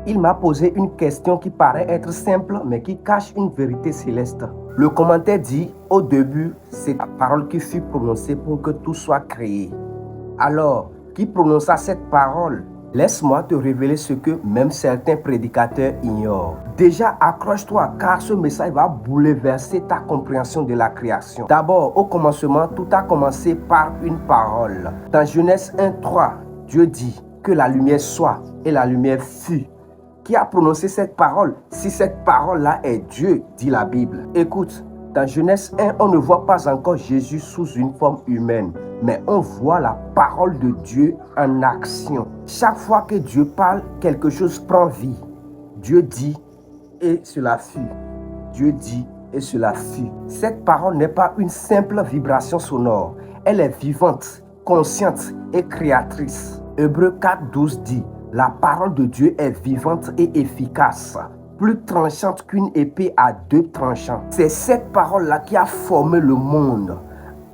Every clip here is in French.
Il m'a posé une question qui paraît être simple, mais qui cache une vérité céleste. Le commentaire dit, au début, c'est la parole qui fut prononcée pour que tout soit créé. Alors, qui prononça cette parole? Laisse-moi te révéler ce que même certains prédicateurs ignorent. Déjà, accroche-toi car ce message va bouleverser ta compréhension de la création. D'abord, au commencement, tout a commencé par une parole. Dans Genèse 1:3, Dieu dit que la lumière soit et la lumière fut. Qui a prononcé cette parole? Si cette parole-là est Dieu, dit la Bible. Écoute, dans Genèse 1, on ne voit pas encore Jésus sous une forme humaine, mais on voit la parole de Dieu en action. Chaque fois que Dieu parle, quelque chose prend vie. Dieu dit et cela fut. Dieu dit et cela fut. Cette parole n'est pas une simple vibration sonore. Elle est vivante, consciente et créatrice. Hébreux 4:12 dit: la parole de Dieu est vivante et efficace, plus tranchante qu'une épée à 2 tranchants. C'est cette parole-là qui a formé le monde,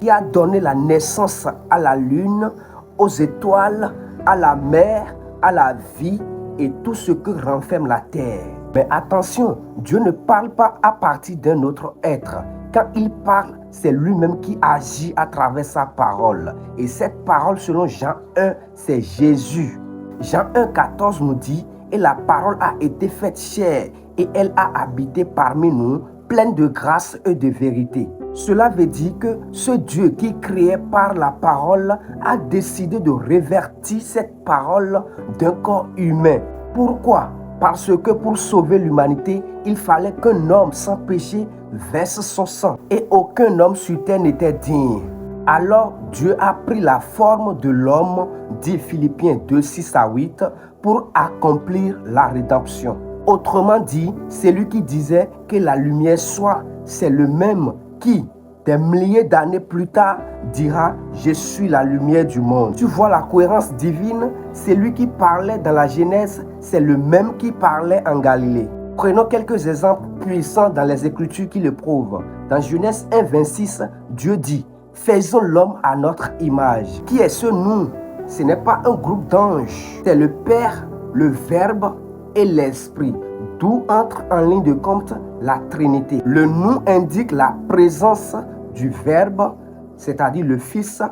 qui a donné la naissance à la lune, aux étoiles, à la mer, à la vie et tout ce que renferme la terre. Mais attention, Dieu ne parle pas à partir d'un autre être. Quand il parle, c'est lui-même qui agit à travers sa parole. Et cette parole, selon Jean 1, c'est Jésus. Jean 1:14 nous dit: et la parole a été faite chair et elle a habité parmi nous, pleine de grâce et de vérité. Cela veut dire que ce Dieu qui créait par la parole a décidé de révertir cette parole d'un corps humain. Pourquoi? Parce que pour sauver l'humanité, il fallait qu'un homme sans péché verse son sang. Et aucun homme sur terre n'était digne. Alors Dieu a pris la forme de l'homme, dit Philippiens 2:6-8, pour accomplir la rédemption. Autrement dit, celui qui disait que la lumière soit, c'est le même qui, des milliers d'années plus tard, dira: je suis la lumière du monde. Tu vois la cohérence divine? Celui qui parlait dans la Genèse, c'est le même qui parlait en Galilée. Prenons quelques exemples puissants dans les Écritures qui le prouvent. Dans Genèse 1:26, Dieu dit: faisons l'homme à notre image. Qui est ce nous? Ce n'est pas un groupe d'anges. C'est le Père, le Verbe et l'Esprit. D'où entre en ligne de compte la Trinité. Le nous indique la présence du Verbe, c'est-à-dire le Fils,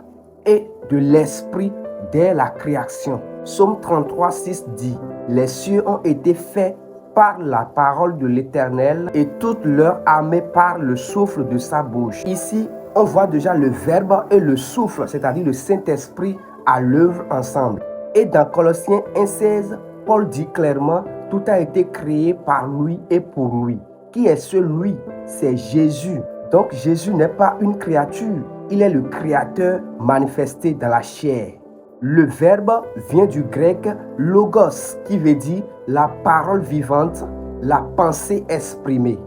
et de l'Esprit dès la création. Psaume 33:6 dit: les cieux ont été faits par la parole de l'Éternel et toute leur armée par le souffle de sa bouche. Ici, on voit déjà le Verbe et le souffle, c'est-à-dire le Saint-Esprit, à l'œuvre ensemble. Et dans Colossiens 1:16, Paul dit clairement: tout a été créé par lui et pour lui. Qui est ce lui? C'est Jésus. Donc Jésus n'est pas une créature, il est le Créateur manifesté dans la chair. Le verbe vient du grec logos, qui veut dire la parole vivante, la pensée exprimée.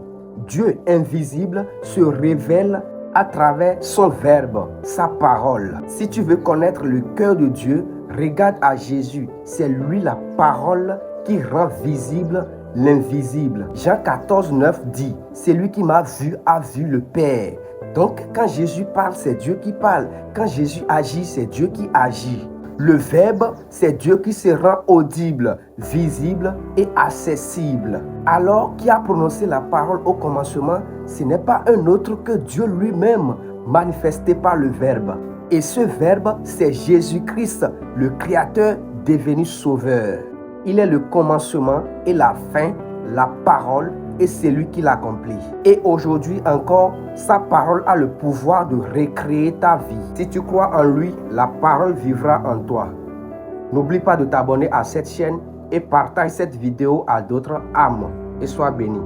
Dieu invisible se révèle à travers son verbe, sa parole. Si tu veux connaître le cœur de Dieu, regarde à Jésus. C'est lui la parole qui rend visible l'invisible. Jean 14:9 dit: celui qui m'a vu a vu le Père. Donc quand Jésus parle, c'est Dieu qui parle. Quand Jésus agit, c'est Dieu qui agit. Le Verbe, c'est Dieu qui se rend audible, visible et accessible. Alors, qui a prononcé la parole au commencement? Ce n'est pas un autre que Dieu lui-même, manifesté par le Verbe. Et ce Verbe, c'est Jésus-Christ, le Créateur devenu Sauveur. Il est le commencement et la fin, la parole, et c'est lui qui l'accomplit. Et aujourd'hui encore, sa parole a le pouvoir de recréer ta vie. Si tu crois en lui, la parole vivra en toi. N'oublie pas de t'abonner à cette chaîne et partage cette vidéo à d'autres âmes. Et sois béni.